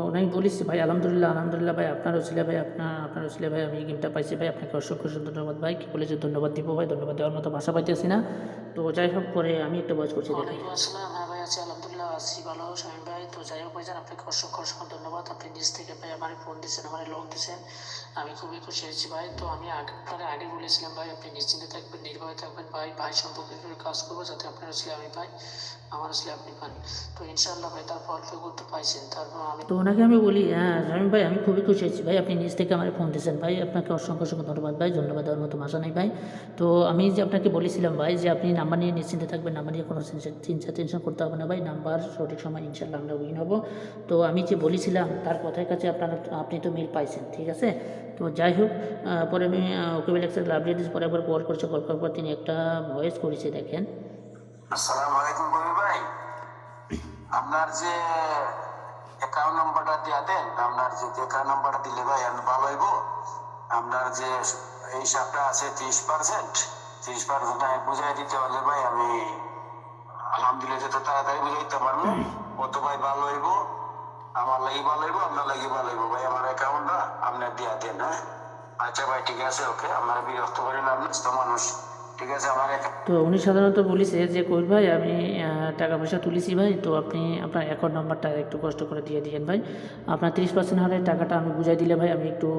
[SPEAKER 1] ওনাকে বলেছি ভাই আলহামদুলিল্লাহ আলহামদুলিল্লাহ ভাই, আপনার ওসিলা ভাই, আপনার ওসিলা ভাই আমি গেমটা পাইছি ভাই, আপনাকে অসংখ্য অসংখ্য ধন্যবাদ ভাই। কী বলে যে ধন্যবাদ দিব ভাই, ধন্যবাদ দেওয়ার মতো ভাষা পাইতেছি না। তো যাই হোক, পরে আমি একটা ভয়েস করছি দেখেন।
[SPEAKER 3] ওয়ালাইকুম আসসালাম। হ্যাঁ ভাই, আছি আলহামদুলিল্লাহ, আছি ভালো শামীম ভাই। তো যাই হোক ভাইজান, আপনাকে অসংখ্য অসংখ্য ধন্যবাদ। আপনি নিজ থেকে ভাই আমার ফোন দিচ্ছেন, আমার লোন দিচ্ছেন, আমি খুবই খুশি হয়েছি ভাই। তো আমি আপনাকে আগে বলেছিলাম ভাই, আপনি নিশ্চিন্তে থাকবেন, নির্ভয় থাকবেন ভাই, ভাই সম্পর্কে করে কাজ করবো যাতে আপনার আসলে আমি পাই, আমার আসলে আপনি পান। তো ইনশাআল্লাহ ভাই, তারপর অল্প করতে পাইছেন, তারপর আমি
[SPEAKER 1] তো ওনাকে আমি বলি হ্যাঁ শামীম ভাই আমি খুবই খুশি হয়েছি ভাই, আপনি নিজ থেকে আমার ফোন দিয়েছেন ভাই, আপনাকে অসংখ্য অসংখ্য ধন্যবাদ ভাই, ধন্যবাদ দেওয়ার মতো ভাষা নেই ভাই। তো আমি যে আপনাকে বলেছিলাম ভাই যে আপনি নাম্বার নিয়ে নিশ্চিন্তে থাকবেন, নাম্বার নিয়ে কোনো টেনশন করতে হবে না ভাই, নাম্বার সঠিক সময় ইনশাল্লাহ আমরা উইন হব। তো আমি যে বলেছিলাম তার কথার কাছে আপনি তো মিল পাইছেন, ঠিক আছে। তো যাই হোক, পরে আমি ওকে লেকচার আপডেট দিয়েছি, পরে একবার কল করার পর তিনি একটা ভয়েস করেছে দেখেন।
[SPEAKER 2] আসসালামু আলাইকুম কবির ভাই, আপনার যে অ্যাকাউন্ট নাম্বারটা দিয়া দেন, আপনার যে অ্যাকাউন্ট নাম্বারটা দিলে ভাই আমি ভালো হইব। আপনার যে এই হিসাবটা আছে 30% আমি বুঝাই দিতে পারলে ভাই আমি আলহামদুলিল্লাহ যত তাড়াতাড়ি বুঝাইতে পারবো কত ভাই ভালো হইব, আমার লাগি ভালো হইব, আপনার লাগি ভালো হইব ভাই। আমার অ্যাকাউন্টটা আপনার দিয়া দেন। হ্যাঁ আচ্ছা ভাই, ঠিক আছে, ওকে, আমার বিরক্ত করেন আপনি তো মানুষ, ঠিক আছে। আমার
[SPEAKER 1] তো উনি সাধারণত বলেছে যে কবির ভাই আমি টাকা পয়সা তুলেছি ভাই, তো আপনি আপনার অ্যাকাউন্ট নাম্বারটা একটু কষ্ট করে দিয়ে দিয়েন ভাই, আপনার 30% হারে টাকাটা আমি বুঝাই দিলে ভাই আমি একটু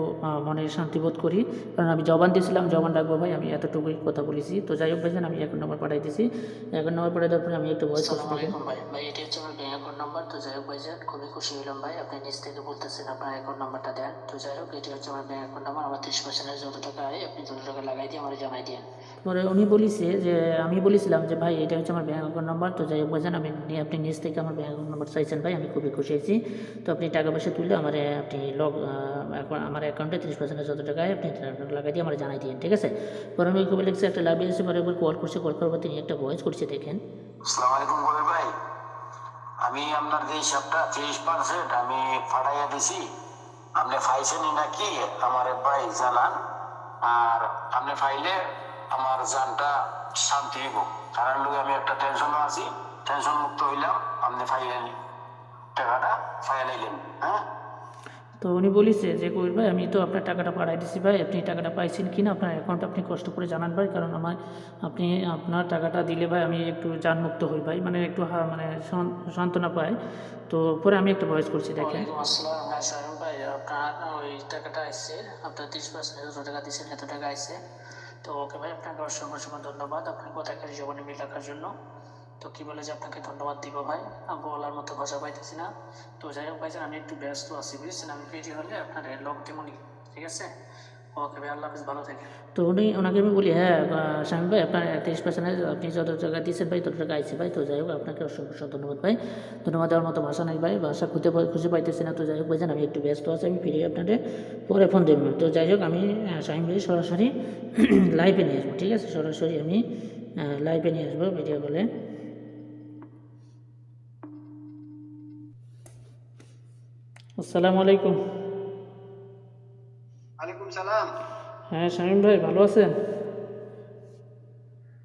[SPEAKER 1] মনে শান্তি বোধ করি, কারণ আমি জবান দিয়েছিলাম, জবান রাখবো ভাই, আমি এতটুকুই কথা বলেছি। তো যাই হোক ভাইজান, আমি অ্যাকাউন্ট নাম্বার পাঠাই দিয়েছি, অ্যাকাউন্ট নাম্বার পাঠিয়ে দেওয়ার পরে আমি একটু ভয়েস করছি
[SPEAKER 3] আসসালামু
[SPEAKER 1] দেখেন।
[SPEAKER 3] আলাইকুম ভাই। ভাই এটি হচ্ছে আমার ব্যাংক অ্যাকাউন্ট নাম্বার। তো যাই হোক ভাইজান, খুবই খুশি হলাম ভাই, আপনি নিজ থেকে বলতেছেন আপনার অ্যাকাউন্ট নাম্বারটা দেন। তো যাই হোক, এটি হচ্ছে আমার ব্যাংক অ্যাকাউন্ট নাম্বার, আমার 30% যত টাকা হয় আপনি তত টাকা লাগাই দিয়ে আমার জানাই দিন।
[SPEAKER 1] পরে উনি বলেছে যে আমি বলেছিলাম যে ভাই এটা হচ্ছে আমার ব্যাঙ্ক অ্যাকাউন্ট নাম্বার। তো যাই হোক ভাইজান, আপনি নিজ থেকে আমার ব্যাঙ্ক অ্যাকাউন্ট নাম্বার চাইছেন ভাই, আমি খুবই খুশি হয়েছি। তো আপনি টাকা পয়সা তুললে আমার আপনি আমার অ্যাকাউন্টে 30% যত টাকা হয় আপনি লাগাই দিয়ে আমার জানাই দিন, ঠিক আছে। পরে আমি কবে লিখছি একটা লাভ এসে, পরে একবার কল করার পর তিনি একটা ভয়েস করছে দেখেন।
[SPEAKER 2] আসসালামু আলাইকুম কবির ভাই, আমি আপনার যে হিসাবটা 30% আমি ফাটাইয়া দিছি, আপনি পাইছেনই নাকি আমার ভাই জানান। আর আপনি পাইলে আমার জানটা শান্তি হইব, কারণ লোক আমি একটা টেনশনও আছি, টেনশন মুক্ত হইলাম, আপনি ফাইলেন টাকাটা ফাইলাইলেন। হ্যাঁ
[SPEAKER 1] তো উনি বলেছে যে কবির ভাই আমি তো আপনার টাকাটা পাঠাই দিচ্ছি ভাই, আপনি টাকাটা পাইছেন কি না আপনার অ্যাকাউন্ট আপনি কষ্ট করে জানান ভাই, কারণ আপনি আপনার টাকাটা দিলে ভাই আমি একটু জানমুক্ত হই ভাই, মানে একটু মানে সান্ত্বনা পাই। তো পরে আমি একটা ভয়েস করছি দেখেন।
[SPEAKER 3] ওয়ালাইকুম আসসালাম। হ্যাঁ শামীম ভাই, আপনার ওই টাকাটা আসছে, আপনার 30% যত টাকা দিচ্ছেন এত টাকা আসছে। তো ওকে ভাই, আপনাকে অসংখ্য অসংখ্য ধন্যবাদ আপনার কথাকে জীবনে মিল রাখার জন্য। তো কি বলে যে আপনাকে ধন্যবাদ দিব ভাই, আমি বলার মতো ভাষা পাইতেছি না। তো যাই হোক ভাইজান, আমি একটু ব্যস্ত আছি বুঝছেন, আমি ফ্রি হলে আপনার লগ দেবনি, ঠিক আছে। ওকে ভাই, আল্লাহ হাফিজ, ভালো থাকেন।
[SPEAKER 1] তো ওনাকে আমি বলি হ্যাঁ শামীম ভাই আপনার 30% আপনি যত টাকা দিচ্ছেন ভাই তত টাকা আইছে ভাই। তো যাই হোক, আপনাকে অসংখ্য অসংখ্য ধন্যবাদ ভাই, ধন্যবাদ দেওয়ার মতো ভাষা নাই ভাই, ভাষা খুঁজে পাইতেছি না। তো যাই হোক ভাইজান, আমি একটু ব্যস্ত আছি, আমি ফিরে আপনাদের পরে ফোন দেব। তো যাই হোক, আমি শামীম ভাই সরাসরি লাইভে নিয়ে আসবো, ঠিক আছে, সরাসরি আমি লাইভে নিয়ে আসবো ভিডিও কলে। আসসালামু আলাইকুম।
[SPEAKER 2] ওয়ালাইকুম সালাম।
[SPEAKER 1] হ্যাঁ শামীম ভাই, ভালো আছেন?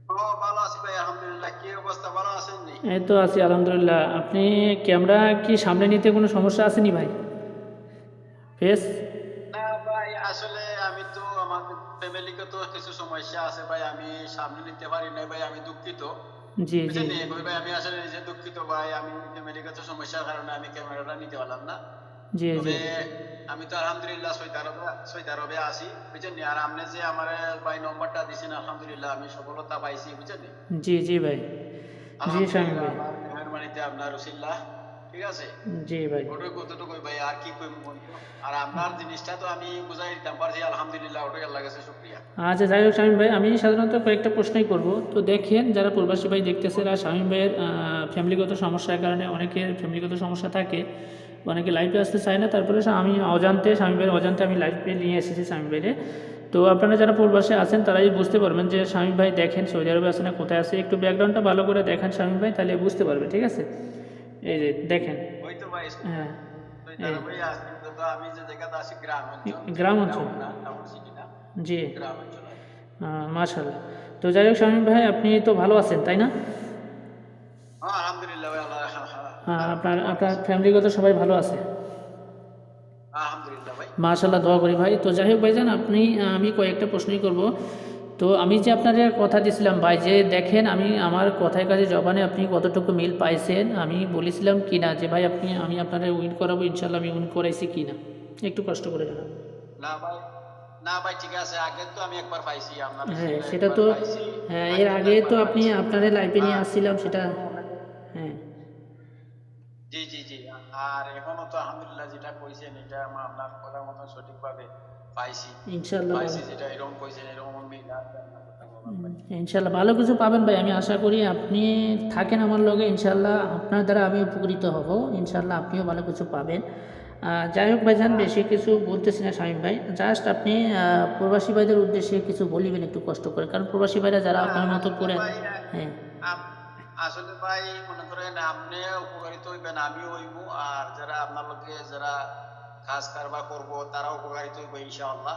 [SPEAKER 2] ও ভালো আছি ভাই, আলহামদুলিল্লাহ। কি অবস্থা, ভালো আছেন নি?
[SPEAKER 1] এই তো আছি আলহামদুলিল্লাহ। আপনি ক্যামেরা কি সামনে নিতে কোনো সমস্যা আসেনি ভাই? ফেস?
[SPEAKER 2] না ভাই, আসলে আমি তো আমাদের ফ্যামিলিকে তো কিছু সমস্যা আছে ভাই, আমি সামনে নিতে পারি না ভাই, আমি দুঃখিত।
[SPEAKER 1] জি জি
[SPEAKER 2] বুঝছেন নি ভাই, আমি আসলে নিজে দুঃখিত ভাই, আমি ফ্যামিলিগত সমস্যার কারণে আমি ক্যামেরাটা নিতে পারলাম না।
[SPEAKER 1] জি জি
[SPEAKER 2] তবে আমি তো আলহামদুলিল্লাহ সৌদি আরবে আছি, বুঝছেন নি। আর আপনি যে আমার ভাই নম্বরটা দিছেন, আলহামদুলিল্লাহ আমি সফলতা পাইছি, বুঝছেন নি।
[SPEAKER 1] জি জি ভাই। জি শামীম
[SPEAKER 2] আলহামদুলিল্লাহ
[SPEAKER 1] ভাই।
[SPEAKER 2] আমার মেহরবানিতে, আপনার রসিল্লাহ। ঠিক আছে,
[SPEAKER 1] জি ভাই।
[SPEAKER 2] ওটাই কতটুকু ভাই, আর কি কইব বলবো। আর আপনার জিনিসটা তো আমি বুঝাই দিতাম পারছি, আলহামদুলিল্লাহ, ওটাই আল্লাহ কাছে শুকরিয়া।
[SPEAKER 1] আচ্ছা যাই হোক শামীম ভাই, আমি সাধারণত কয়েকটা প্রশ্নই করব। তো দেখেন, যারা প্রবাসী ভাই দেখতেছে, আর শামীম ভাইয়ের ফ্যামিলিগত সমস্যার কারণে অনেকের ফ্যামিলিগত সমস্যা থাকে, অনেকে লাইভে আসতে চায় না, তারপরে আমি অজান্তে শামীম ভাইয়ের অজান্তে আমি লাইভে নিয়ে এসেছি শামীম ভাইরে। তো আপনারা যারা প্রবাসে আছেন তারাই বুঝতে পারবেন যে শামীম ভাই দেখেন সৌদি আরবে আছে না কোথায় আছে। একটু ব্যাকগ্রাউন্ডটা ভালো করে দেখেন শামীম ভাই, তাহলে বুঝতে পারবে, ঠিক আছে? এই যে দেখেন।
[SPEAKER 2] ওই তো ভাই,
[SPEAKER 1] হ্যাঁ
[SPEAKER 2] সৌদি
[SPEAKER 1] এই
[SPEAKER 2] আরবে আছি, কিন্তু আমি যে জায়গাতে আছি গ্রাম অঞ্চল,
[SPEAKER 1] গ্রাম অঞ্চল।
[SPEAKER 2] টাউন না, টাউন সিটি না,
[SPEAKER 1] জি
[SPEAKER 2] গ্রাম অঞ্চল।
[SPEAKER 1] মাশাআল্লাহ। তো যাই হোক শামীম ভাই, আপনি তো ভালো আছেন তাই না?
[SPEAKER 2] হ্যাঁ আলহামদুলিল্লাহ ভাই, আল্লাহ
[SPEAKER 1] আপনার আপনার ফ্যামিলিগত সবাই ভালো আছে?
[SPEAKER 2] আলহামদুলিল্লাহ ভাই।
[SPEAKER 1] মাশাআল্লাহ, দোয়া করি ভাই। তো যাই হোক ভাইজান, আমি কয়েকটা প্রশ্নই করব। তো আমি যে আপনাদের কথা দিছিলাম ভাই, যে দেখেন আমি আমার কথায় কাজে জবানে আপনি কতটুকু মিল পাইছেন, আমি বলেছিলাম কি না যে ভাই আমি আপনাদের উইন করাবো, ইনশাল্লাহ আমি উইন করাইছি কি না, একটু কষ্ট করে জানান।
[SPEAKER 2] না ভাই, না ভাই, ঠিক আছে, আগে তো আমি একবার পাইছি আপনার
[SPEAKER 1] হ্যাঁ
[SPEAKER 2] ছেলে,
[SPEAKER 1] সেটা
[SPEAKER 2] একবার
[SPEAKER 1] তো,
[SPEAKER 2] পাইছি।
[SPEAKER 1] হ্যাঁ এর
[SPEAKER 2] আগে তো
[SPEAKER 1] আগে তো
[SPEAKER 2] একবার
[SPEAKER 1] আপনি
[SPEAKER 2] পাইছি।
[SPEAKER 1] আপনাদের লাইফে নিয়ে
[SPEAKER 2] আর
[SPEAKER 1] আসছিলাম সেটা। হ্যাঁ
[SPEAKER 2] জি জি জি, আর এখনো তো আলহামদুলিল্লাহ যেটা কইছেন এটা আপনার কথা মতো সঠিকভাবে পাইছি।
[SPEAKER 1] ইনশাল্লাহ
[SPEAKER 2] পাইছি যেটা এরকম কইছেন, এরকম মিল আছে আপনার কথা বলার ভাই।
[SPEAKER 1] ইনশাল্লাহ ভালো কিছু পাবেন ভাই, আমি আশা করি। আপনি থাকেন আমার লগে, ইনশাল্লাহ আপনার দ্বারা আমি উপকৃত হব, ইনশাল্লাহ আপনিও ভালো কিছু পাবেন। যাই হোক ভাইজান, বেশি কিছু বলতেছি না শামীম ভাই, জাস্ট আপনি প্রবাসী ভাইদের উদ্দেশ্যে কিছু বলিবেন একটু কষ্ট করে, কারণ প্রবাসী ভাইরা যারা আপনার মতো
[SPEAKER 2] আসলে
[SPEAKER 1] করে।
[SPEAKER 2] ভাই,
[SPEAKER 1] হ্যাঁ
[SPEAKER 2] আসলে ভাই মনে করেন আপনি উপকারিত হইবেন, আমিও হইব, আর যারা আপনার লগে যারা কাজ কারবার করবো তারাও উপকারিত হইব ইনশাআল্লাহ,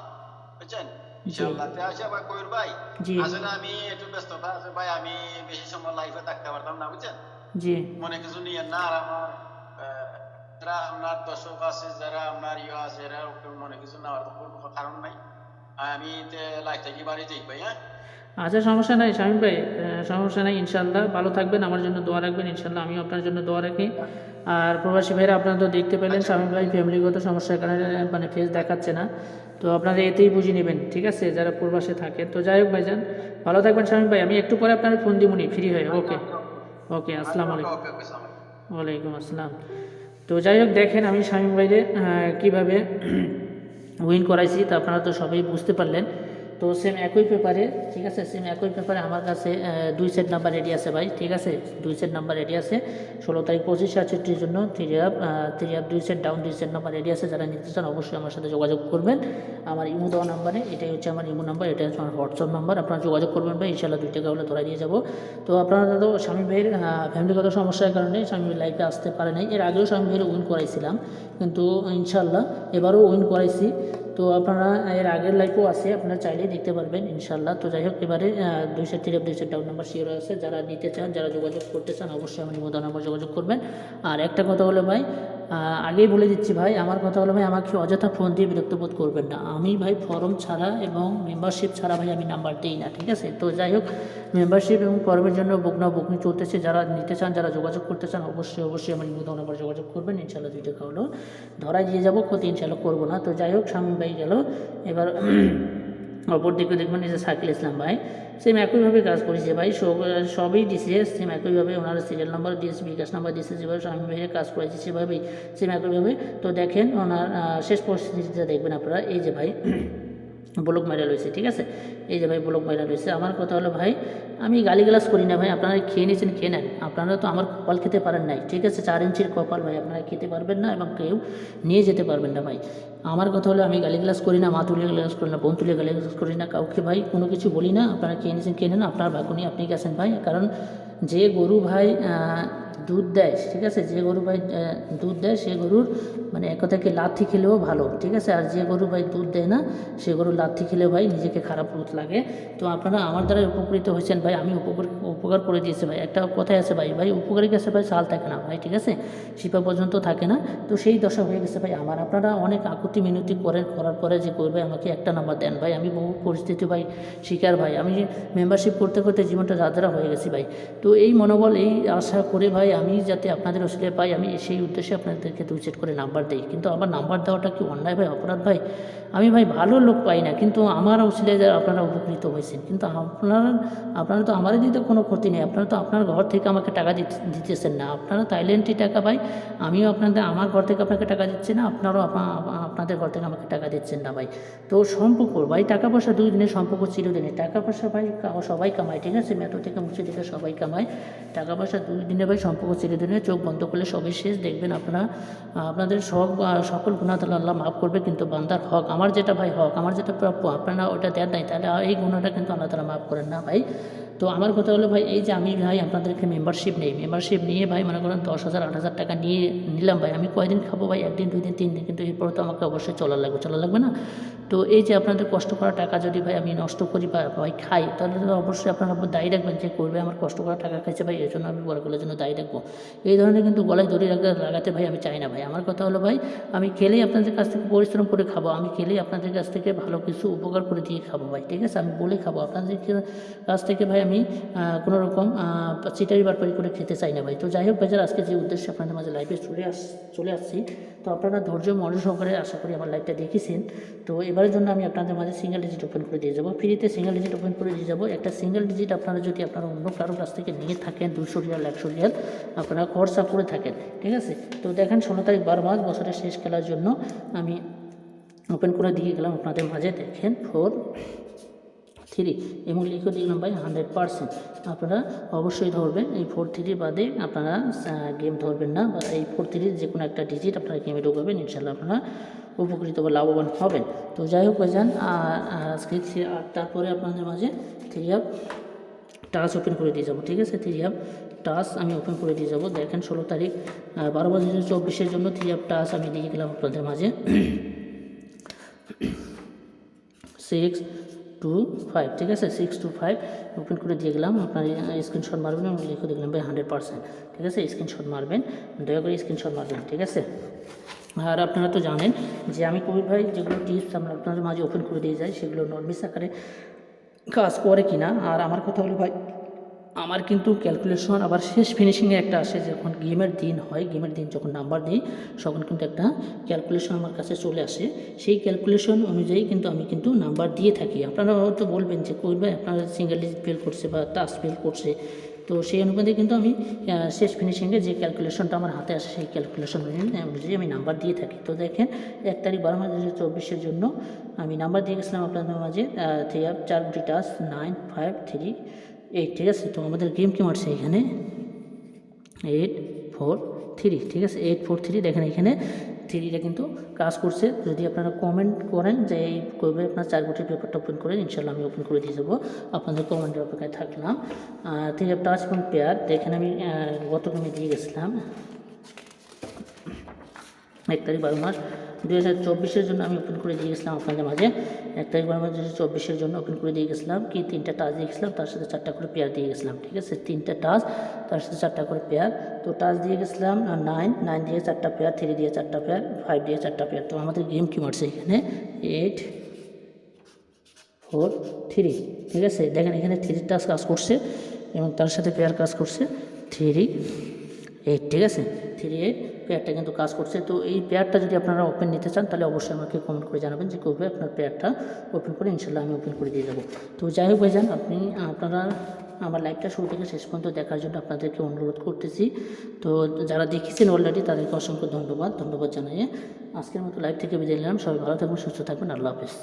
[SPEAKER 2] বুঝছেন। ইনশাআল্লাহ তে আসা ভাই, কইর ভাই,
[SPEAKER 1] জি
[SPEAKER 2] আসলে আমি একটু ব্যস্ততা আছে ভাই, আমি বেশি সময় লাইফে থাকতে পারতাম না, বুঝছেন।
[SPEAKER 1] জি
[SPEAKER 2] মনে কিছু নিয়েন না। আর আমার যারা আপনার দর্শক আছে, যারা আপনার ইয়ে আছে, এরা মনে কিছু নেওয়ার তো কোনো কারণ নাই। আমি লাইফ থেকে বাড়ি যাই ভাই, হ্যাঁ।
[SPEAKER 1] আচ্ছা সমস্যা নাই শামীম ভাই, সমস্যা নাই, ইনশাল্লাহ ভালো থাকবেন, আমার জন্য দোয়া রাখবেন, ইনশাল্লাহ আমিও আপনার জন্য দোয়া রাখি। আর প্রবাসী ভাইরা আপনারা তো দেখতে পেলেন, শামীম ভাই ফ্যামিলিগত সমস্যার কারণে মানে ফেস দেখাচ্ছে না, তো আপনারা এতেই বুঝে নেবেন, ঠিক আছে, যারা প্রবাসে থাকে। তো যাই হোক ভাইজান, ভালো থাকবেন শামীম ভাই, আমি একটু পরে আপনার ফোন দিবনি ফ্রি হয়ে। ওকে ওকে, আসসালামু আলাইকুম।
[SPEAKER 2] ওকে ওকে, সালাম।
[SPEAKER 1] ওয়ালাইকুম আসসালাম। তো যাই হোক দেখেন, আমি শামীম ভাইরে কীভাবে উইন করাইছি, তা আপনারা তো সবাই বুঝতে পারলেন। তো সেম একই পেপারে, ঠিক আছে, সেম একই পেপারে আমার কাছে 2 সেট নাম্বার রেডি আছে ভাই, ঠিক আছে, 2 সেট নাম্বার রেডি আছে 16 তারিখ 25/6 জন্য 3 up 2 set down 2 set number ready আছে। যারা নিতে চান অবশ্যই আমার সাথে যোগাযোগ করবেন আমার ইমো দেওয়া নাম্বারে, এটাই হচ্ছে আমার ইমো নাম্বার, এটা হচ্ছে আমার হোয়াটসঅ্যাপ নাম্বার, আপনারা যোগাযোগ করবেন ভাই, ইনশাল্লাহ 2 টাকা হলে ধরা দিয়ে যাবো। তো আপনারা তো শামীম ভাইয়ের ফ্যামিলিগত সমস্যার কারণে শামীম ভাই লাইফে আসতে পারে নাই, এর আগেও শামীম ভাইয়ের উইন করাইছিলাম, কিন্তু ইনশাল্লাহ এবারও উইন করাইছি। তো আপনারা এর আগের লাইফও আছে, আপনারা চাইলেই দেখতে পারবেন ইনশাল্লাহ। তো যাই হোক, এবারে 2 set 3 up 2 set down number sure আছে, যারা নিতে চান, যারা যোগাযোগ করতে চান অবশ্যই আমার ইমো নাম্বার যোগাযোগ করবেন। আর একটা কথা হলো ভাই, আগেই বলে দিচ্ছি ভাই, আমার কথা হলো ভাই, আমাকে অযথা ফোন দিয়ে বিরক্ত বোধ করবেন না, আমি ভাই ফর্ম ছাড়া এবং মেম্বারশিপ ছাড়া ভাই আমি নাম্বার দিই না, ঠিক আছে। তো যাই হোক, মেম্বারশিপ এবং ফর্মের জন্য বুকিং চলতেছে, যারা নিতে চান, যারা যোগাযোগ করতে চান অবশ্যই আমার ইমো নাম্বার যোগাযোগ করবেন, ইনশাল্লাহ 2 টাকা হলো ধরাই দিয়ে যাবো, ক্ষতি ইনশাল্লাহ করবো না। তো যাই হোক, শামীম ভাই গেল, এবার অপর দিকে দেখবেন এই যে সাকিল ইসলাম ভাই, সেম একইভাবে কাজ করেছে ভাই, সবই দিছে সেম একইভাবে, ওনার সিরিয়াল নাম্বার দিয়েছে, বিকাশ নাম্বার দিয়েছে, যেভাবে শামীম ভাইয়ের কাজ করেছে সেভাবেই সেম একইভাবে। তো দেখেন ওনার শেষ পরিস্থিতিটা দেখবেন আপনারা, এই যে ভাই ব্লক মাইরা রয়েছে, ঠিক আছে, এই যে ভাই ব্লক মাইরা রয়েছে। আমার কথা হলো ভাই, আমি গালিগালাজ করি না ভাই, আপনারা খেয়ে নিয়েছেন খেয়ে নেন, আপনারা তো আমার কপাল খেতে পারেন নাই, ঠিক আছে, 4 ইঞ্চির কপাল ভাই, আপনারা খেতে পারবেন না এবং কেউ নিয়ে যেতে পারবেন না ভাই। আমার কথা হলো, আমি গালিগালাজ করি না, মা তুলে গালিগালাজ করি না, বোন তুলে গালিগালাজ করি না, কাউকে ভাই কোনো কিছু বলি না, আপনারা খেয়ে নিয়েছেন খেয়ে নেন, আপনার ভাগ্য নিয়ে আপনি গেছেন ভাই। কারণ যে গরু ভাই দুধ দেয়, ঠিক আছে, যে গরু ভাই দুধ দেয় সে গরুর মানে এক কথা কি লাথি খেলেও ভালো, ঠিক আছে। আর যে গরু ভাই দুধ দেয় না সে গরু লাথি খেলে ভাই নিজেকে খারাপ বোধ লাগে। তো আপনারা আমার দ্বারা উপকৃত হয়েছেন ভাই, আমি উপকার করে দিয়েছি ভাই। একটা কথাই আছে ভাই, উপকারী কাছে ভাই চাল থাকে না ভাই, ঠিক আছে, শিপা পর্যন্ত থাকে না। তো সেই দশা হয়ে গেছে ভাই আমার। আপনারা অনেক আকুতি মিনতি করার পরে যে করবে আমাকে একটা নাম্বার দেন ভাই। আমি বহু পরিস্থিতি ভাই শিকার ভাই, আমি মেম্বারশিপ করতে করতে জীবনটা যাত্রা হয়ে গেছি ভাই। তো এই মনোবল এই আশা করে ভাই আমি যাতে আপনাদের ওসিলায় পাই, আমি সেই উদ্দেশ্যে আপনাদেরকে 2 সেট করে নাম্বার দিই। কিন্তু আমার নাম্বার দেওয়াটা কি অন্যায় ভাই, অপরাধ ভাই? আমি ভাই ভালো লোক পাই না, কিন্তু আমার ওসিলায় আপনারা উপকৃত হয়েছেন, কিন্তু আপনারা তো আমারই দিতে কোনো ক্ষতি নেই। আপনারা তো আপনার ঘর থেকে আমাকে টাকা দিতেছেন না, আপনারা থাইল্যান্ডই টাকা ভাই, আমিও আমার ঘর থেকে আপনাকে টাকা দিচ্ছি না, আপনারাও আপনাদের ঘর থেকে আমাকে টাকা দিচ্ছেন না ভাই। তো সম্পর্ক ভাই, টাকা পয়সা 2 দিনের সম্পর্ক চিরদিনের। টাকা পয়সা ভাই সবাই কামায়, ঠিক আছে, মেট্রো থেকে মুছে থেকে সবাই কামায়। টাকা পয়সা 2 দিনে ভাই, সম্পর্ক চিরদিনের। চোখ বন্ধ করলে সবই শেষ, দেখবেন আপনারা আপনাদের সকল গুনাহ তাআলা আল্লাহ মাফ করবে, কিন্তু বান্দার হক, আমার যেটা ভাই হক, আমার যেটা প্রাপ্য, আপনারা ওটা দেন নাই, তাহলে এই গুনাহটা কিন্তু আল্লাহ তাআলা মাফ করেন না ভাই। তো আমার কথা হলো ভাই, এই যে আমি ভাই আপনাদেরকে মেম্বারশিপ নিয়ে ভাই মনে করেন 10,000 8,000 টাকা নিলাম ভাই, আমি কয়দিন খাবো ভাই? 1 দিন 2 দিন 3 দিন, কিন্তু এরপর তো আমাকে অবশ্যই চলা লাগবে না? তো এই যে আপনাদের কষ্ট করা টাকা যদি ভাই আমি নষ্ট করি বা ভাই খাই, তাহলে তো অবশ্যই আপনারা দায়ী রাখবেন, যে করবে আমার কষ্ট করা টাকা খাইছে ভাই, এর জন্য আমি বড়গুলোর জন্য দায়ী রাখবো। এই ধরনের কিন্তু গলায় দড়ি লাগাতে ভাই আমি চাই না ভাই। আমার কথা হলো ভাই, আমি খেলেই আপনাদের কাছ থেকে পরিশ্রম করে খাবো, আমি খেলেই আপনাদের কাছ থেকে ভালো কিছু উপকার করে দিয়ে খাবো ভাই, ঠিক আছে, আমি বলে খাবো। আপনাদের কাছ থেকে ভাই আমি কোনো রকম চিটারি বাটপারি করে খেতে চাই না ভাই। তো যাই হোক ভাইজান, আজকে যে উদ্দেশ্যে আপনাদের মাঝে লাইভে চলে আসছি, তো আপনারা ধৈর্য মনোযোগ সহকারে আশা করি আমার লাইভটা দেখেছেন। তো এবারের জন্য আমি আপনাদের মাঝে সিঙ্গেল ডিজিট ওপেন করে দিয়ে যাবো, ফ্রিতে সিঙ্গেল ডিজিট ওপেন করে দিয়ে যাবো। একটা সিঙ্গেল ডিজিট আপনারা যদি আপনারা অন্য কারোর কাছ থেকে নিয়ে থাকেন 200 রিয়াল 100 রিয়াল আপনারা খরচা করে থাকেন, ঠিক আছে। তো দেখেন 16 তারিখ 12 মাস বছরের শেষ খেলার জন্য আমি ওপেন করে দিয়ে গেলাম আপনাদের মাঝে। দেখেন 4-3 এবং লিখে দিলাম ভাই 100%। আপনারা অবশ্যই ধরবেন, এই 4-3 বাদে আপনারা গেম ধরবেন না, বা এই 4-3 যে কোনো একটা ডিজিট আপনারা গেমে ঢোকাবেন, ইনশাল্লাহ আপনারা উপকৃত বা লাভবান হবেন। তো যাই হোক ভাইজান, আজকে তারপরে আপনাদের মাঝে 3 অ্যাপ টাচ ওপেন করে দিয়ে যাবো, ঠিক আছে। 3 অ্যাপ টাচ আমি ওপেন করে দিয়ে যাবো। দেখেন 16 তারিখ 12 মাস 2024 জন্য 3 অ্যাপ টাচ আমি দিয়ে গেলাম আপনাদের মাঝে। 6-2-5, ঠিক আছে, 6-2-5 ওপেন করে দিয়ে গেলাম। আপনার স্ক্রিনশট মারবেন এবং লিখে দেখলাম ভাই 100%, ঠিক আছে। স্ক্রিনশট মারবেন, দয়া করে স্ক্রিনশট মারবেন, ঠিক আছে। আর আপনারা তো জানেন যে আমি কবির ভাই যেগুলো টিপস আমরা আপনাদের মাঝে ওপেন করে দিয়ে যাই, সেগুলো নর্মিস আকারে কাজ করে কিনা। আর আমার কথা হলো ভাই, আমার কিন্তু ক্যালকুলেশন আবার শেষ ফিনিশিংয়ে একটা আসে, যখন গেমের দিন হয়, গেমের দিন যখন নাম্বার দিই, তখন কিন্তু একটা ক্যালকুলেশন আমার কাছে চলে আসে। সেই ক্যালকুলেশন অনুযায়ী কিন্তু আমি কিন্তু নাম্বার দিয়ে থাকি। আপনারা হয়তো বলবেন যে কই ভাই আপনারা সিঙ্গেল ডিজিট ফেল করছে বা টাচ ফেল করছে, তো সেই অনুপাতে কিন্তু আমি শেষ ফিনিশিংয়ে যে ক্যালকুলেশনটা আমার হাতে আসে, সেই ক্যালকুলেশন অনুযায়ী আমি নাম্বার দিয়ে থাকি। তো দেখেন 1 তারিখ 12 মাস 2024 জন্য আমি নাম্বার দিয়ে গেছিলাম আপনাদের মাঝে 3 অ্যাপ 4 গুটি টাচ 9-5-3-8, ঠিক আছে। তো আমাদের গেম কি মারছে এখানে 8-4-3, ঠিক আছে, 8-4-3। দেখেন এখানে 3টা কিন্তু কাজ করছে। যদি আপনারা কমেন্ট করেন যে এই করবে আপনার 4 গুটির পেপারটা ওপেন করেন, ইনশাল্লাহ আমি ওপেন করে দিয়ে যাবো, আপনাদের কমেন্টের অপেক্ষায় থাকলাম। 3 অ্যাপ টাচ এবং পেয়ার দেখেন আমি গতকালই দিয়ে গেছিলাম 1 তারিখ 12 মাস 2024 জন্য আমি ওপেন করে দিয়ে গেছিলাম আপনাদের মাঝে। 1 তারিখ 12 মাস 2024 জন্য ওপেন করে দিয়ে গেছিলাম কি 3টা টাচ দিয়ে গেছিলাম, তার সাথে 4টা করে পেয়ার দিয়ে গেছিলাম, ঠিক আছে। 3টা টাচ তার সাথে 4টা করে পেয়ার। তো টাচ দিয়ে গেছিলাম 9 দিয়ে 4টা পেয়ার, 3 দিয়ে 4টা পেয়ার, 5 দিয়ে 4টা পেয়ার। তো আমাদের গেম কি মারছে এখানে 8-4-3, ঠিক আছে। দেখেন এখানে 3 টাচ কাজ করছে এবং তার সাথে পেয়ার কাজ করছে 3-8, ঠিক আছে। 3-8 পেয়ারটা কিন্তু কাজ করছে। তো এই পেয়ারটা যদি আপনারা ওপেন নিতে চান, তাহলে অবশ্যই আমাকে কমেন্ট করে জানাবেন যে কবে আপনার পেয়ারটা ওপেন করে, ইনশাল্লাহ আমি ওপেন করে দিয়ে যাবো। তো যাই হোক ভাইজান, আপনারা আমার লাইভটা শুরু থেকে শেষ পর্যন্ত দেখার জন্য আপনাদেরকে অনুরোধ করতেছি। তো যারা দেখেছেন অলরেডি তাদেরকে অসংখ্য ধন্যবাদ জানিয়ে আজকের মতো লাইভ থেকে বিদায় নিলাম। সবাই ভালো থাকবেন, সুস্থ থাকবেন, আল্লাহ হাফেজ।